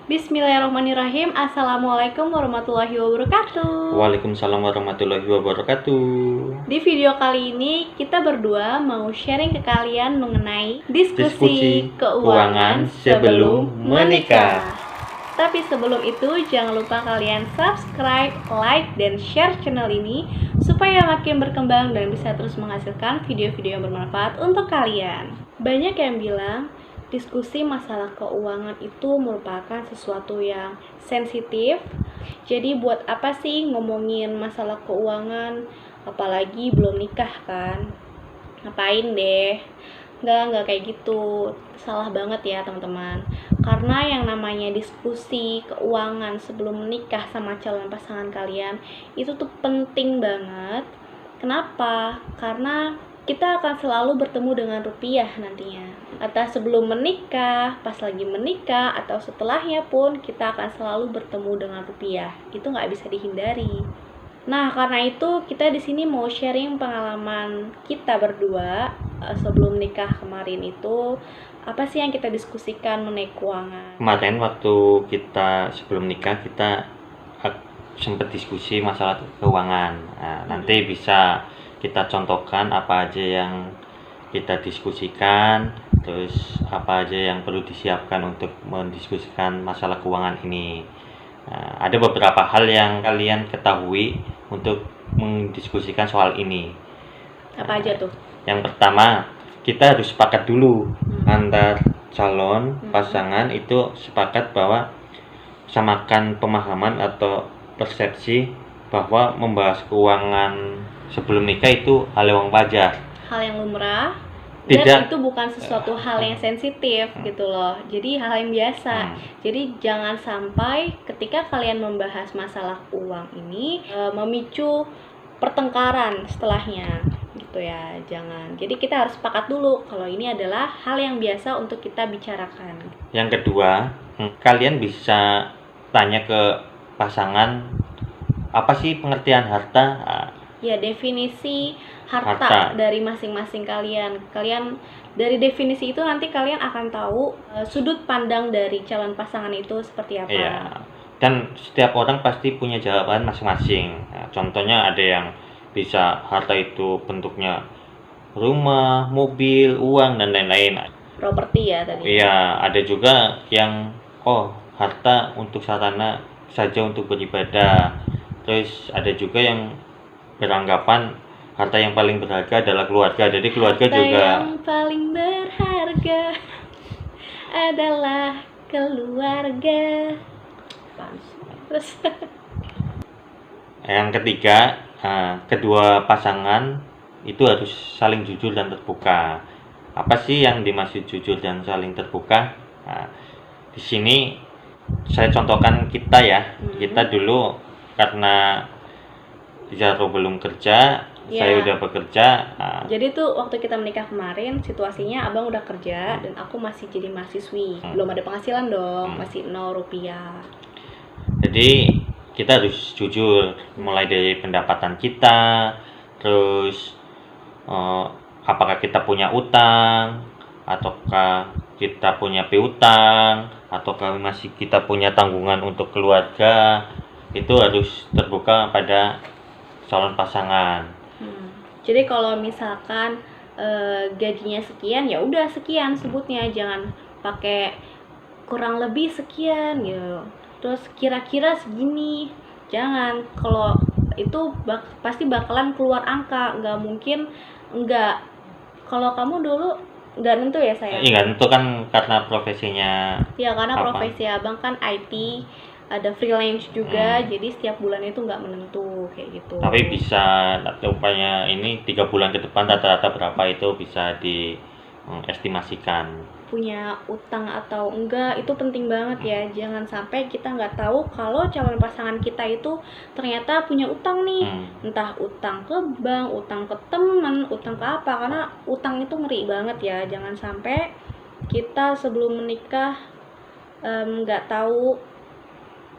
Bismillahirrahmanirrahim. Assalamualaikum warahmatullahi wabarakatuh. Waalaikumsalam warahmatullahi wabarakatuh. Di video kali ini kita berdua mau sharing ke kalian mengenai diskusi Diskusi keuangan keuangan sebelum sebelum menikah. menikah. Tapi sebelum itu jangan lupa kalian subscribe, like, dan share channel ini supaya makin berkembang dan bisa terus menghasilkan video-video yang bermanfaat untuk kalian. Banyak yang bilang diskusi masalah keuangan itu merupakan sesuatu yang sensitif. Jadi buat apa sih ngomongin masalah keuangan, apalagi belum nikah kan? Ngapain deh? Nggak kayak gitu. Salah banget ya teman-teman. Karena yang namanya diskusi keuangan sebelum menikah sama calon pasangan kalian itu tuh penting banget. Kenapa? Karena kita akan selalu bertemu dengan rupiah nantinya. Entah sebelum menikah, pas lagi menikah, atau setelahnya pun kita akan selalu bertemu dengan rupiah. Itu nggak bisa dihindari. Nah, karena itu kita di sini mau sharing pengalaman kita berdua sebelum nikah kemarin itu apa sih yang kita diskusikan mengenai keuangan. Kemarin waktu kita sebelum nikah kita sempat diskusi masalah keuangan. Nanti bisa kita contohkan apa aja yang kita diskusikan, terus apa aja yang perlu disiapkan untuk mendiskusikan masalah keuangan ini. Ada beberapa hal yang kalian ketahui untuk mendiskusikan soal ini. Apa aja tuh? Yang pertama, kita harus sepakat dulu antar calon pasangan itu sepakat bahwa samakan pemahaman atau persepsi bahwa membahas keuangan sebelum nikah itu hal yang wajar. Hal yang lumrah. Tidak. Dan itu bukan sesuatu hal yang sensitif gitu loh. Jadi hal yang biasa. Jadi jangan sampai ketika kalian membahas masalah uang ini memicu pertengkaran setelahnya gitu ya. Jangan. Jadi kita harus sepakat dulu kalau ini adalah hal yang biasa untuk kita bicarakan. Yang kedua, kalian bisa tanya ke pasangan apa sih pengertian harta? Ya, definisi harta dari masing-masing kalian. Kalian dari definisi itu nanti kalian akan tahu sudut pandang dari calon pasangan itu seperti apa. Iya. Dan setiap orang pasti punya jawaban masing-masing. Contohnya ada yang bisa harta itu bentuknya rumah, mobil, uang, dan lain-lain. Properti ya tadi. Iya, ada juga yang harta untuk sarana saja untuk beribadah. Terus ada juga yang beranggapan harta yang paling berharga adalah keluarga. Jadi keluarga harta juga yang paling berharga adalah keluarga. Terus yang ketiga, kedua pasangan itu harus saling jujur dan terbuka. Apa sih yang dimaksud jujur dan saling terbuka? Di sini saya contohkan kita ya. Kita dulu karena Jaro belum kerja, saya udah bekerja. Jadi tuh waktu kita menikah kemarin situasinya abang udah kerja dan aku masih jadi mahasiswi, belum ada penghasilan dong, masih 0 rupiah. Jadi kita harus jujur, mulai dari pendapatan kita, terus apakah kita punya utang, ataukah kita punya piutang, ataukah masih kita punya tanggungan untuk keluarga. Itu harus terbuka pada calon pasangan. Jadi kalau misalkan gajinya sekian, ya udah sekian sebutnya, jangan pakai kurang lebih sekian gitu. Terus kira-kira segini, jangan. Kalau itu pasti bakalan keluar angka, nggak mungkin enggak. Kalau kamu dulu nggak nentu ya sayang? Iya, tentu kan karena profesinya. Ya karena profesi abang kan IT. Ada freelance juga, jadi setiap bulan itu nggak menentu kayak gitu. Tapi bisa upaya ini 3 bulan ke depan rata-rata berapa itu bisa diestimasikan. Punya utang atau enggak itu penting banget ya. Jangan sampai kita nggak tahu kalau calon pasangan kita itu ternyata punya utang nih. Entah utang ke bank, utang ke teman, utang ke apa. Karena utang itu ngeri banget ya. Jangan sampai kita sebelum menikah nggak tahu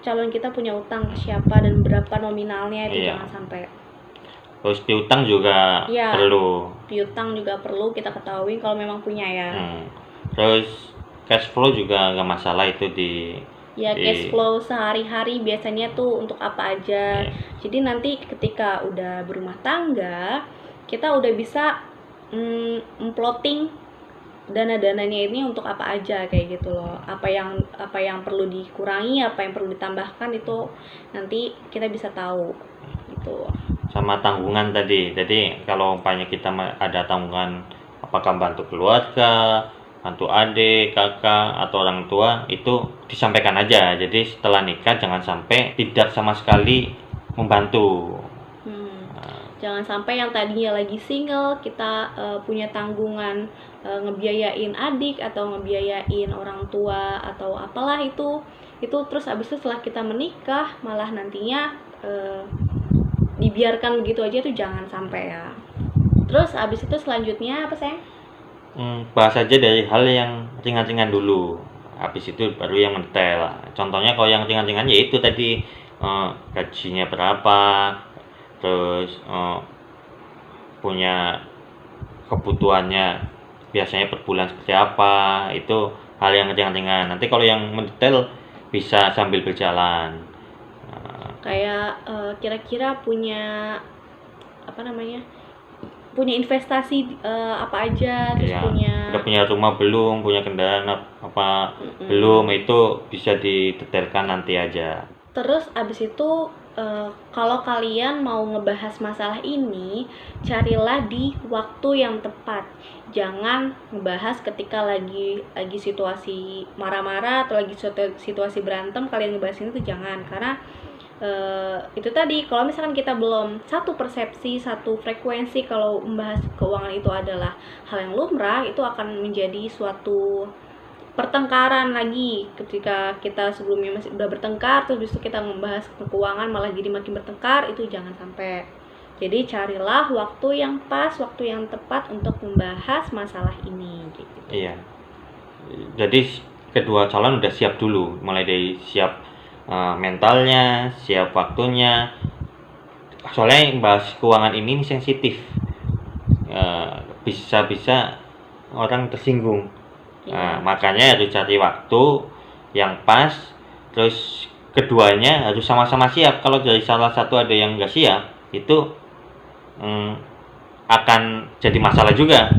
calon kita punya utang ke siapa dan berapa nominalnya itu. Jangan sampai. Terus piutang juga perlu. Piutang juga perlu kita ketahui kalau memang punya ya. Terus cash flow juga nggak masalah itu Ya, cash flow sehari-hari biasanya tuh untuk apa aja. Jadi nanti ketika udah berumah tangga, kita udah bisa plotting dana-dananya ini untuk apa aja kayak gitu loh. Apa yang perlu dikurangi, apa yang perlu ditambahkan, itu nanti kita bisa tahu gitu. Sama tanggungan tadi. Jadi kalau umpamanya kita ada tanggungan, apakah bantu keluarga, bantu adik, kakak, atau orang tua, itu disampaikan aja. Jadi setelah nikah jangan sampai tidak sama sekali membantu. Jangan sampai yang tadinya lagi single kita punya tanggungan ngebiayain adik atau ngebiayain orang tua atau apalah itu terus abis itu setelah kita menikah malah nantinya dibiarkan begitu aja, itu jangan sampai ya. Terus abis itu selanjutnya apa sayang? Bahas aja dari hal yang ringan-ringan dulu, habis itu baru yang mendetail. Contohnya kalau yang ringan-ringan ya itu tadi, gajinya berapa, terus punya kebutuhannya biasanya per bulan seperti apa, itu hal yang ringan-ringan. Nanti kalau yang mendetail bisa sambil berjalan. Kayak kira-kira punya punya investasi apa aja, terus udah punya rumah belum, punya kendaraan apa belum, itu bisa didetailkan nanti aja. Terus abis itu kalau kalian mau ngebahas masalah ini, carilah di waktu yang tepat. Jangan ngebahas ketika lagi situasi marah-marah atau lagi situasi berantem, kalian ngebahas ini tuh jangan. Karena itu tadi, kalau misalkan kita belum satu persepsi, satu frekuensi, kalau membahas keuangan itu adalah hal yang lumrah, itu akan menjadi suatu pertengkaran lagi. Ketika kita sebelumnya masih udah bertengkar, terus besok kita membahas keuangan malah jadi makin bertengkar, itu jangan sampai. Jadi carilah waktu yang pas, waktu yang tepat untuk membahas masalah ini gitu. Iya. Jadi kedua calon udah siap dulu, mulai dari siap mentalnya, siap waktunya. Soalnya bahas keuangan ini sensitif, bisa orang tersinggung. Makanya harus cari waktu yang pas, terus keduanya harus sama-sama siap. Kalau dari salah satu ada yang nggak siap, itu akan jadi masalah juga.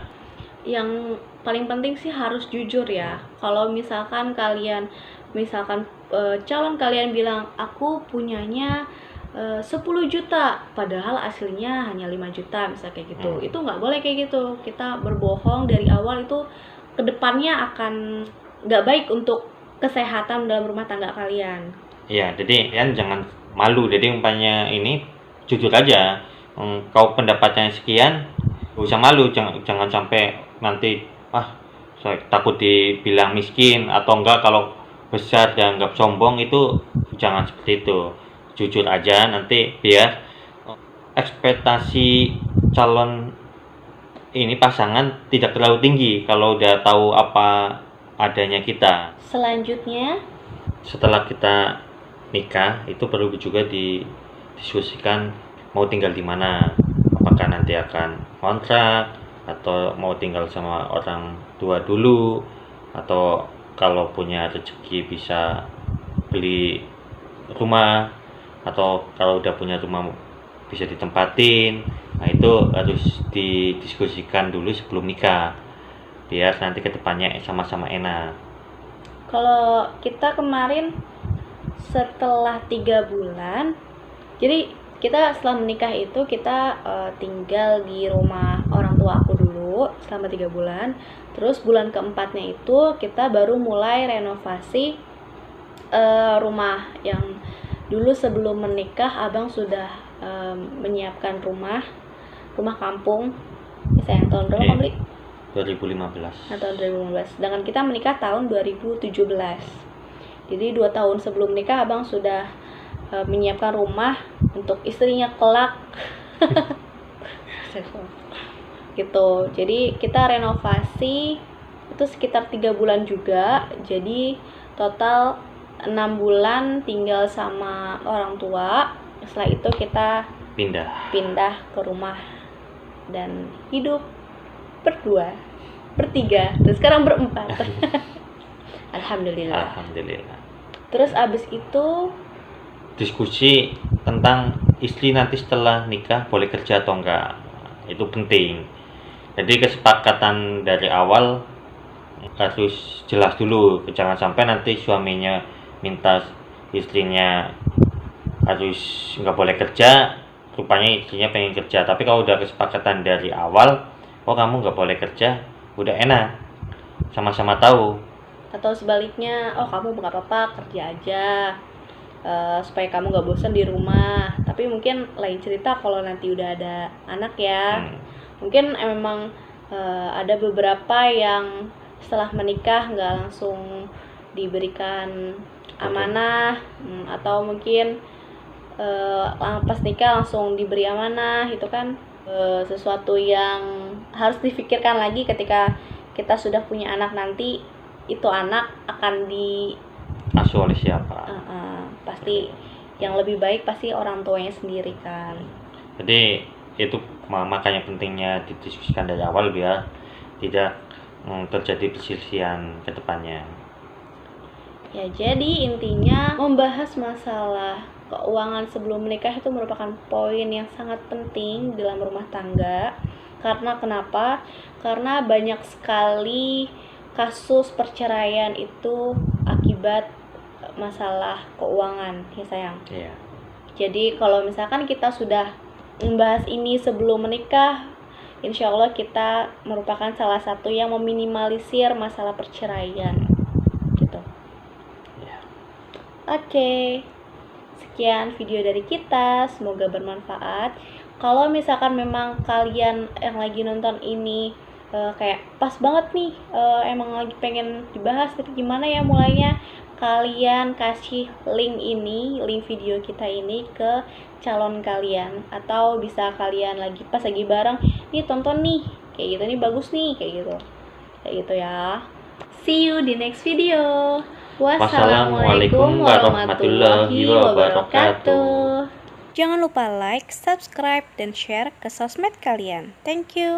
Yang paling penting sih harus jujur ya. Kalau misalkan calon kalian bilang aku punyanya 10 juta padahal aslinya hanya 5 juta misal kayak gitu, itu nggak boleh kayak gitu. Kita berbohong dari awal, itu kedepannya akan nggak baik untuk kesehatan dalam rumah tangga kalian. Iya, jadi kalian jangan malu. Jadi umpamanya ini jujur aja, kau pendapatnya sekian, gak usah malu. Jangan sampai nanti saya takut dibilang miskin, atau enggak kalau besar dianggap sombong. Itu jangan seperti itu, jujur aja, nanti biar ekspektasi calon ini pasangan tidak terlalu tinggi kalau udah tahu apa adanya kita. Selanjutnya, setelah kita nikah, itu perlu juga didiskusikan mau tinggal di mana. Apakah nanti akan kontrak, atau mau tinggal sama orang tua dulu, atau kalau punya rezeki bisa beli rumah, atau kalau udah punya rumah bisa ditempatin. Nah, itu harus didiskusikan dulu sebelum nikah, biar nanti kedepannya sama-sama enak. Kalau kita kemarin setelah 3 bulan, jadi kita setelah menikah itu kita tinggal di rumah orang tua aku dulu selama 3 bulan. Terus bulan keempatnya itu kita baru mulai renovasi rumah yang dulu sebelum menikah abang sudah menyiapkan rumah kampung. Sayang, tahun berapa kamu beli? 2015. Nah, tahun 2015. Sedangkan kita menikah tahun 2017. Jadi 2 tahun sebelum nikah abang sudah menyiapkan rumah untuk istrinya kelak. Gitu. Jadi kita renovasi itu sekitar 3 bulan juga. Jadi total 6 bulan tinggal sama orang tua. Setelah itu kita pindah ke rumah dan hidup berdua, bertiga, dan sekarang berempat. Alhamdulillah. Terus abis itu diskusi tentang istri nanti setelah nikah boleh kerja atau enggak. Itu penting. Jadi kesepakatan dari awal harus jelas dulu, jangan sampai nanti suaminya minta istrinya harus nggak boleh kerja, rupanya istrinya pengen kerja. Tapi kalau udah kesepakatan dari awal, oh kamu nggak boleh kerja, udah enak, sama-sama tahu. atau sebaliknya, oh kamu nggak apa-apa kerja aja, supaya kamu nggak bosan di rumah. Tapi mungkin lain cerita kalau nanti udah ada anak ya. Mungkin memang ada beberapa yang setelah menikah nggak langsung diberikan amanah, atau mungkin pas nikah langsung diberi amanah. Itu kan sesuatu yang harus difikirkan lagi ketika kita sudah punya anak nanti. Itu anak akan Asuh oleh siapa? Pasti yang lebih baik pasti orang tuanya sendiri kan. Jadi itu makanya pentingnya didiskusikan dari awal biar tidak terjadi perselisihan ke depannya. Ya, jadi intinya membahas masalah keuangan sebelum menikah itu merupakan poin yang sangat penting dalam rumah tangga. Karena kenapa? Karena banyak sekali kasus perceraian itu akibat masalah keuangan, ya sayang. Iya. Jadi kalau misalkan kita sudah membahas ini sebelum menikah, insya Allah kita merupakan salah satu yang meminimalisir masalah perceraian gitu. Iya. Oke, sekian video dari kita, semoga bermanfaat. Kalau misalkan memang kalian yang lagi nonton ini kayak pas banget nih, emang lagi pengen dibahas tapi gimana ya mulainya, kalian kasih link video kita ini ke calon kalian, atau bisa kalian pas lagi bareng nih, tonton nih kayak gitu nih, bagus nih kayak gitu ya. See you di next video. Wassalamualaikum warahmatullahi wabarakatuh. Jangan lupa like, subscribe, dan share ke sosmed kalian. Thank you.